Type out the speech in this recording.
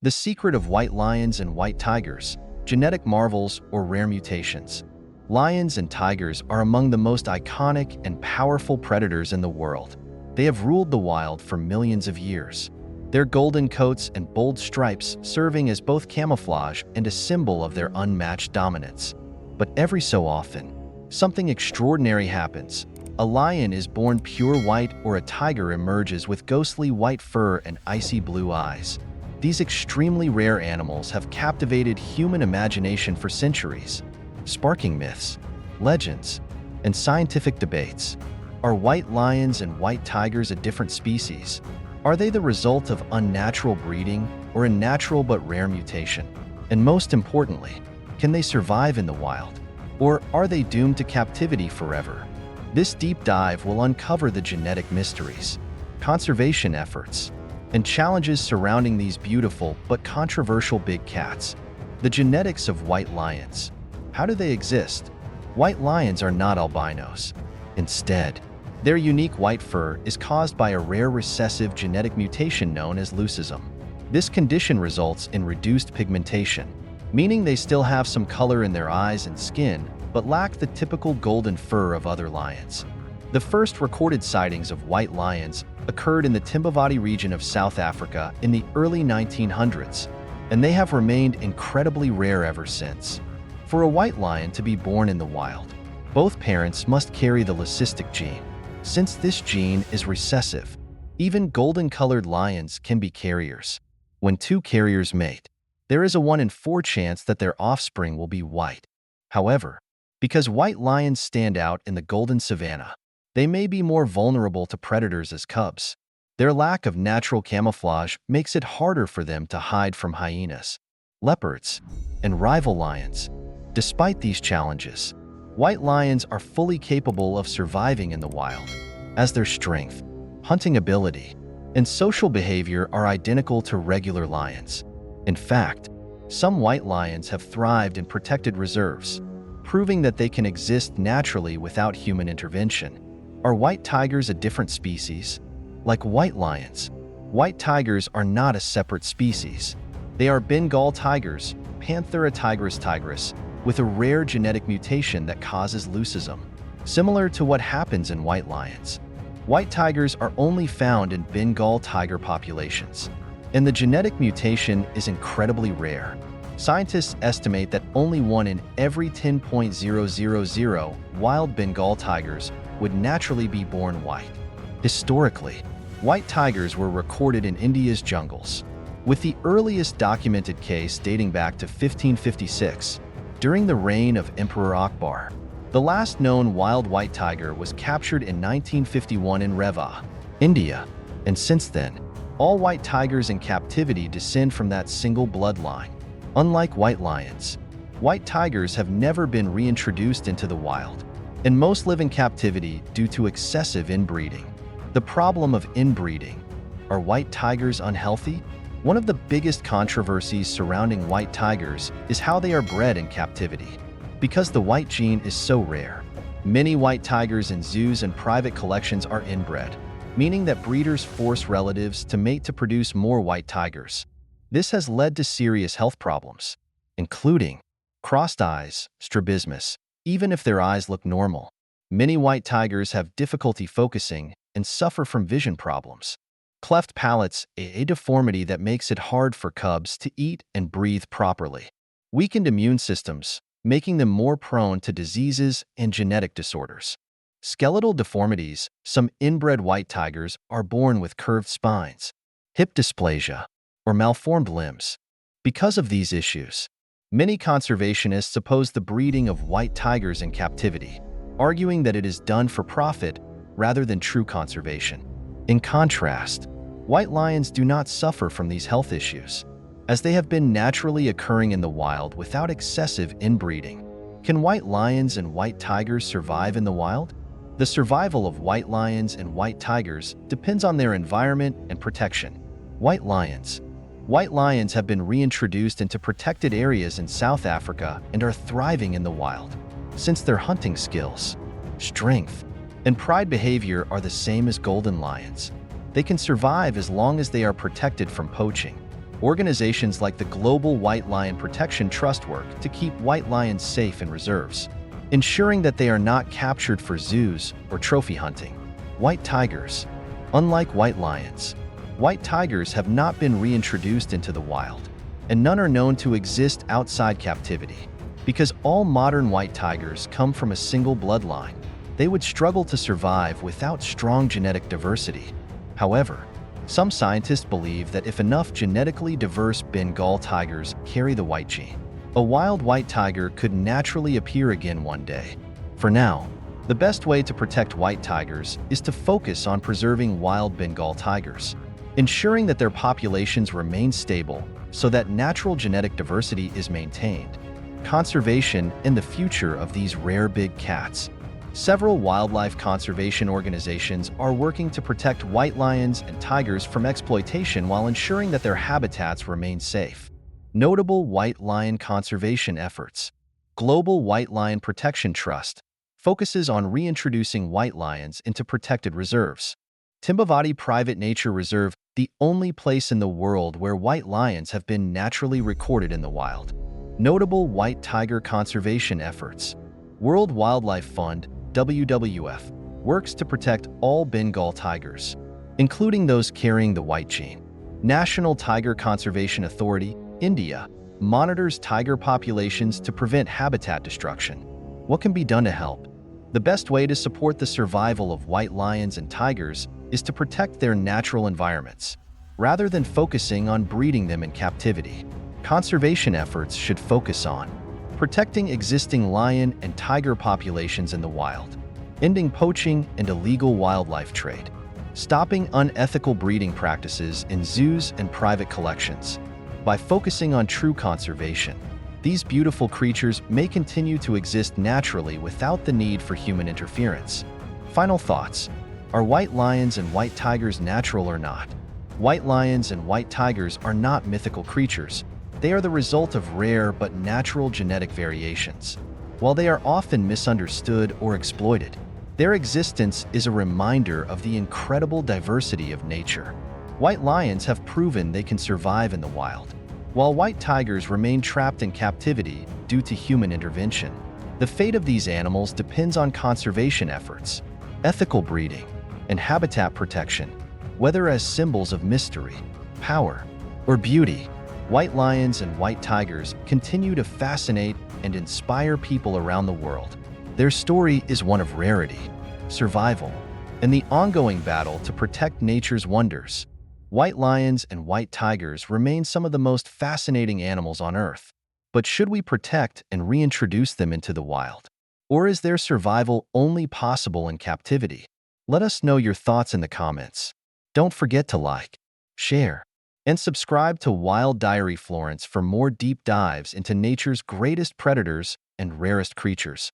The secret of white lions and white tigers, genetic marvels or rare mutations. Lions and tigers are among the most iconic and powerful predators in the world. They have ruled the wild for millions of years. Their golden coats and bold stripes serving as both camouflage and a symbol of their unmatched dominance. But every so often, something extraordinary happens. A lion is born pure white or a tiger emerges with ghostly white fur and icy blue eyes. These extremely rare animals have captivated human imagination for centuries, sparking myths, legends, and scientific debates. Are white lions and white tigers a different species? Are they the result of unnatural breeding or a natural but rare mutation? And most importantly, can they survive in the wild? Or are they doomed to captivity forever? This deep dive will uncover the genetic mysteries, conservation efforts, and challenges surrounding these beautiful but controversial big cats. The genetics of white lions. How do they exist? White lions are not albinos. Instead, their unique white fur is caused by a rare recessive genetic mutation known as leucism. This condition results in reduced pigmentation, meaning they still have some color in their eyes and skin, but lack the typical golden fur of other lions. The first recorded sightings of white lions occurred in the Timbavati region of South Africa in the early 1900s, and they have remained incredibly rare ever since. For a white lion to be born in the wild, both parents must carry the leucistic gene. Since this gene is recessive, even golden-colored lions can be carriers. When two carriers mate, there is a 1 in 4 chance that their offspring will be white. However, because white lions stand out in the golden savanna, they may be more vulnerable to predators as cubs. Their lack of natural camouflage makes it harder for them to hide from hyenas, leopards, and rival lions. Despite these challenges, white lions are fully capable of surviving in the wild, as their strength, hunting ability, and social behavior are identical to regular lions. In fact, some white lions have thrived in protected reserves, proving that they can exist naturally without human intervention. Are white tigers a different species? Like white lions, white tigers are not a separate species. They are Bengal tigers, Panthera tigris, with a rare genetic mutation that causes leucism. Similar to what happens in white lions, white tigers are only found in Bengal tiger populations, and the genetic mutation is incredibly rare. Scientists estimate that only 1 in every 10,000 wild Bengal tigers would naturally be born white. Historically, white tigers were recorded in India's jungles, with the earliest documented case dating back to 1556. During the reign of Emperor Akbar, the last known wild white tiger was captured in 1951 in Reva, India, and since then, all white tigers in captivity descend from that single bloodline. Unlike white lions, white tigers have never been reintroduced into the wild, and most live in captivity due to excessive inbreeding. The problem of inbreeding. Are white tigers unhealthy? One of the biggest controversies surrounding white tigers is how they are bred in captivity. Because the white gene is so rare, many white tigers in zoos and private collections are inbred, meaning that breeders force relatives to mate to produce more white tigers. This has led to serious health problems, including crossed eyes, strabismus, even if their eyes look normal. Many white tigers have difficulty focusing and suffer from vision problems. Cleft palates, a deformity that makes it hard for cubs to eat and breathe properly. Weakened immune systems, making them more prone to diseases and genetic disorders. Skeletal deformities. Some inbred white tigers are born with curved spines, hip dysplasia, or malformed limbs. Because of these issues, many conservationists oppose the breeding of white tigers in captivity, arguing that it is done for profit rather than true conservation. In contrast, white lions do not suffer from these health issues, as they have been naturally occurring in the wild without excessive inbreeding. Can white lions and white tigers survive in the wild? The survival of white lions and white tigers depends on their environment and protection. White lions. White lions have been reintroduced into protected areas in South Africa and are thriving in the wild, since their hunting skills, strength, and pride behavior are the same as golden lions. They can survive as long as they are protected from poaching. Organizations like the Global White Lion Protection Trust work to keep white lions safe in reserves, ensuring that they are not captured for zoos or trophy hunting. White tigers. Unlike white lions, white tigers have not been reintroduced into the wild, and none are known to exist outside captivity. Because all modern white tigers come from a single bloodline, they would struggle to survive without strong genetic diversity. However, some scientists believe that if enough genetically diverse Bengal tigers carry the white gene, a wild white tiger could naturally appear again one day. For now, the best way to protect white tigers is to focus on preserving wild Bengal tigers, ensuring that their populations remain stable so that natural genetic diversity is maintained. Conservation and the future of these rare big cats. Several wildlife conservation organizations are working to protect white lions and tigers from exploitation while ensuring that their habitats remain safe. Notable white lion conservation efforts. Global White Lion Protection Trust focuses on reintroducing white lions into protected reserves. Timbavati Private Nature Reserve, the only place in the world where white lions have been naturally recorded in the wild. Notable white tiger conservation efforts. World Wildlife Fund, WWF, works to protect all Bengal tigers, including those carrying the white gene. National Tiger Conservation Authority, India, monitors tiger populations to prevent habitat destruction. What can be done to help? The best way to support the survival of white lions and tigers is to protect their natural environments, rather than focusing on breeding them in captivity. Conservation efforts should focus on protecting existing lion and tiger populations in the wild, ending poaching and illegal wildlife trade, stopping unethical breeding practices in zoos and private collections. By focusing on true conservation, these beautiful creatures may continue to exist naturally without the need for human interference. Final thoughts. Are white lions and white tigers natural or not? White lions and white tigers are not mythical creatures. They are the result of rare but natural genetic variations. While they are often misunderstood or exploited, their existence is a reminder of the incredible diversity of nature. White lions have proven they can survive in the wild, while white tigers remain trapped in captivity due to human intervention. The fate of these animals depends on conservation efforts, ethical breeding, and habitat protection. Whether as symbols of mystery, power, or beauty, white lions and white tigers continue to fascinate and inspire people around the world. Their story is one of rarity, survival, and the ongoing battle to protect nature's wonders. White lions and white tigers remain some of the most fascinating animals on Earth. But should we protect and reintroduce them into the wild? Or is their survival only possible in captivity? Let us know your thoughts in the comments. Don't forget to like, share, and subscribe to Wild Diary Florence for more deep dives into nature's greatest predators and rarest creatures.